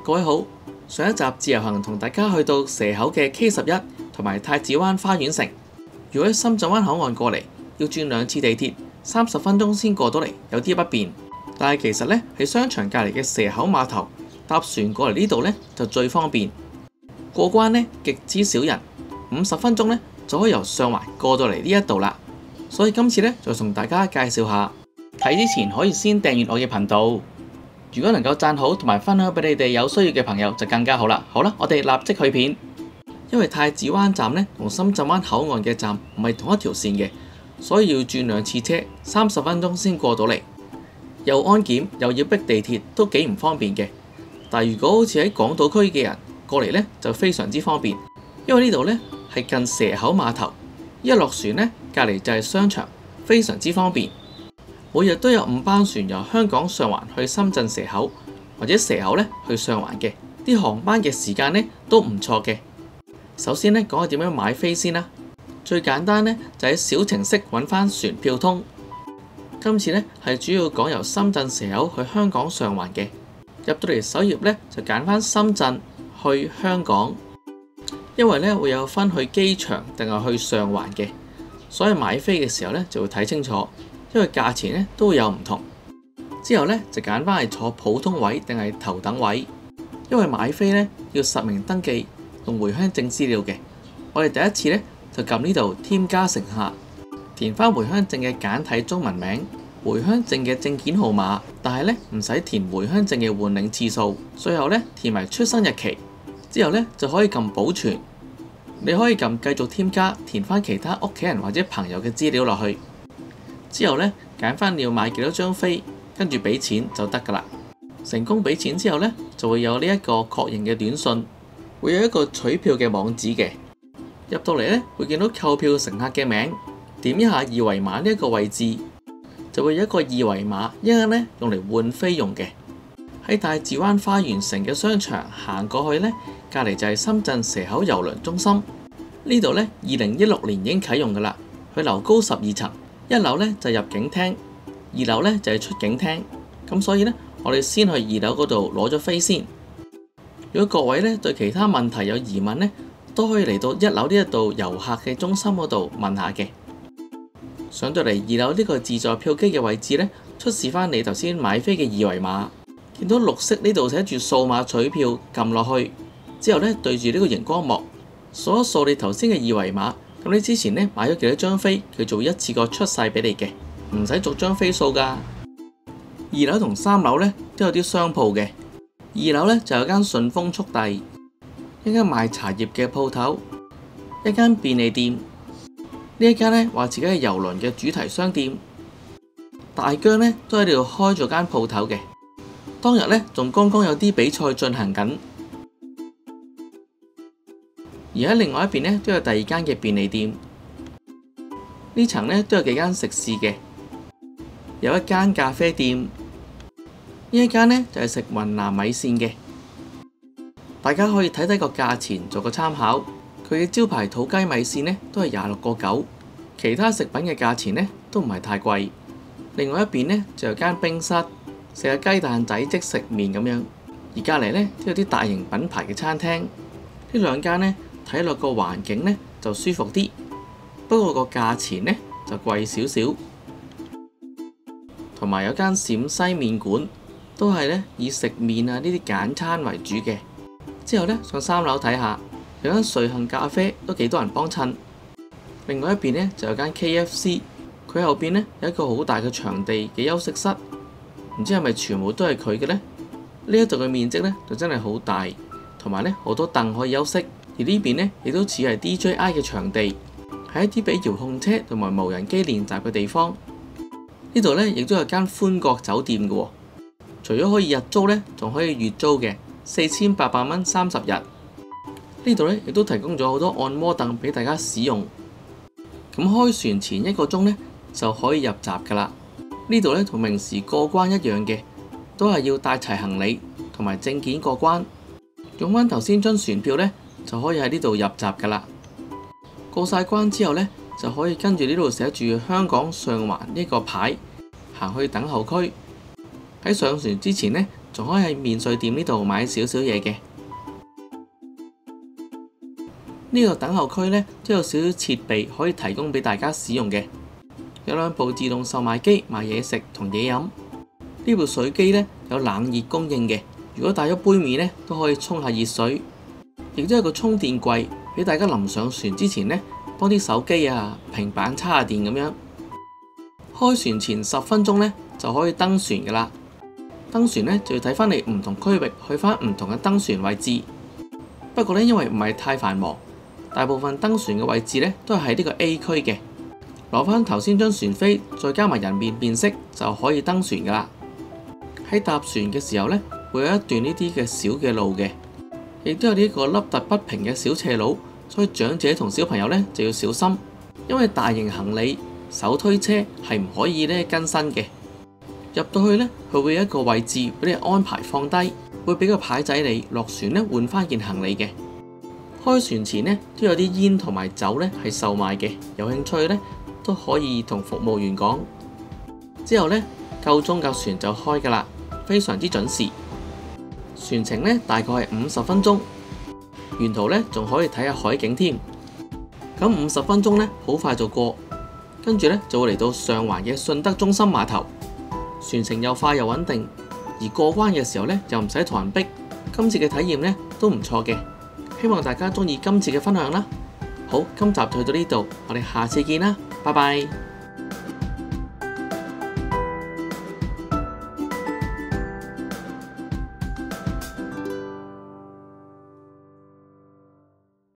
各位好，上一集自由行同大家去到蛇口嘅 K11同埋太子灣花園城。如果喺深圳灣口岸過嚟，要轉2次地鐵，30分鐘先過到嚟，有啲不便。但係其實呢，喺商場隔離嘅蛇口碼頭搭船過嚟呢度呢，就最方便。過關呢，極之少人，50分鐘呢，就可以由上環過到嚟呢一度啦。所以今次呢，就同大家介紹下。睇之前可以先訂閱我嘅頻道。如果能夠讚好同埋分享俾你哋有需要嘅朋友就更加好啦。好啦，我哋立即去片。因為太子灣站呢同深圳灣口岸嘅站唔係同一條線嘅，所以要轉2次車，30分鐘先過到嚟。又安檢又要逼地鐵，都幾唔方便嘅。但係如果好似喺港島區嘅人過嚟呢，就非常之方便，因為呢度呢係近蛇口碼頭，一落船呢，隔離就係商場，非常之方便。每日都有5班船由香港上環去深圳蛇口，或者蛇口呢去上環嘅，啲航班嘅時間呢都唔錯嘅。首先呢，講下點樣買飛先啦。最簡單呢，就喺小程式揾翻船票通。今次呢，係主要講由深圳蛇口去香港上環嘅。入到嚟首頁呢，就揀翻深圳去香港，因為呢會有分去機場定係去上環嘅，所以買飛嘅時候呢，就會睇清楚。因為價錢呢都會有唔同，之後呢，就揀翻係坐普通位定係頭等位，因為買飛呢要實名登記用回鄉證資料嘅。我哋第一次呢，就撳呢度添加乘客，填翻回鄉證嘅簡體中文名、回鄉證嘅證件號碼，但係呢唔使填回鄉證嘅換領次數。最後呢，填埋出生日期，之後呢，就可以撳保存。你可以撳繼續添加，填翻其他屋企人或者朋友嘅資料落去。之後呢，揀翻你要買幾多張飛，跟住俾錢就得㗎啦。成功俾錢之後呢，就會有呢一個確認嘅短信，會有一個取票嘅網址嘅。入到嚟呢，會見到購票乘客嘅名，點一下二維碼呢一個位置，就會有一個二維碼，一陣呢用嚟換飛用嘅。喺太子灣花園城嘅商場行過去呢，隔離就係深圳蛇口郵輪中心。呢度呢，2016年已經啟用㗎啦，佢樓高12層。1樓呢就入境廳，2樓呢就係出境廳。咁所以呢，我哋先去2樓嗰度攞咗飛先。如果各位呢對其他問題有疑問呢，都可以嚟到1樓呢一度遊客嘅中心嗰度問下嘅。上到嚟2樓呢個自助票機嘅位置呢，出示翻你頭先買飛嘅二維碼，見到綠色呢度寫住數碼取票，撳落去之後呢，對住呢個熒光幕掃一掃你頭先嘅二維碼。咁你之前呢買咗幾多張飛，佢做一次過出晒俾你嘅，唔使逐張飛數㗎。2樓同3樓呢都有啲商鋪嘅。2樓呢就有間順豐速遞，一間賣茶葉嘅鋪頭，一間便利店。呢一間呢話自己係郵輪嘅主題商店。大疆呢都喺呢度開咗間鋪頭嘅。當日呢仲剛剛有啲比賽進行緊。而喺另外一邊呢，都有第2間嘅便利店。呢層呢都有幾間食肆嘅，有一間咖啡店。呢一間呢就係食雲南米線嘅，大家可以睇睇個價錢做個參考。佢嘅招牌土雞米線呢都係26個9，其他食品嘅價錢呢都唔係太貴。另外一邊呢就有間冰室，食下雞蛋仔即食麵咁樣。而隔離呢都有啲大型品牌嘅餐廳。呢兩間呢，睇落個環境呢就舒服啲，不過個價錢呢就貴少少。同埋有間陝西麵館，都係呢以食麵啊呢啲簡餐為主嘅。之後呢，上3樓睇下，有間瑞幸咖啡都幾多人幫襯。另外一邊呢就有間 KFC， 佢後邊呢有一個好大嘅場地嘅休息室，唔知係咪全部都係佢嘅呢？呢一度嘅面積呢就真係好大，同埋呢好多凳可以休息。而呢邊呢，亦都似係 DJI 嘅場地，係一啲俾遙控車同埋無人機練習嘅地方。呢度呢，亦都有間歡國酒店嘅喎，除咗可以日租呢，仲可以月租嘅，4800蚊30日。呢度呢，亦都提供咗好多按摩凳俾大家使用。咁開船前1個鐘呢，就可以入閘㗎啦。呢度呢，同平時過關一樣嘅，都係要帶齊行李同埋證件過關。用翻頭先張船票呢，就可以喺呢度入閘㗎啦。過晒關之後呢，就可以跟住呢度寫住香港上環呢個牌行去等候區。喺上船之前呢，仲可以喺免稅店呢度買少少嘢嘅。呢個等候區呢，都有少少設備可以提供俾大家使用嘅，有2部自動售賣機賣嘢食同嘢飲。呢部水機呢，有冷熱供應嘅，如果帶咗杯麵呢，都可以沖下熱水。亦都有個充電櫃俾大家臨上船之前呢，幫啲手機啊、平板插下電咁樣。開船前10分鐘呢，就可以登船㗎喇。登船呢，就要睇返你唔同區域去返唔同嘅登船位置。不過呢，因為唔係太繁忙，大部分登船嘅位置呢，都係喺呢個 A 區嘅。攞返頭先張船飛，再加埋人面辨識就可以登船㗎喇。喺搭船嘅時候呢，會有一段呢啲嘅小嘅路嘅，亦都有呢個凹凸不平嘅小斜路，所以長者同小朋友呢就要小心，因為大型行李手推車係唔可以呢更新嘅。入到去呢，佢會有一個位置俾你安排放低，會俾個牌仔你落船呢換返件行李嘅。開船前呢，都有啲煙同埋酒呢係售賣嘅，有興趣呢都可以同服務員講。之後呢，夠鐘架船就開㗎喇。非常之準時，船程呢大概係50分鐘，沿途呢仲可以睇下海景添。咁50分鐘呢好快就過，跟住呢就會嚟到上環嘅順德中心碼頭。船程又快又穩定，而過關嘅時候呢又唔使同人逼。今次嘅體驗呢都唔錯嘅，希望大家鍾意今次嘅分享啦。好，今集就去到呢度，我哋下次見啦，拜拜。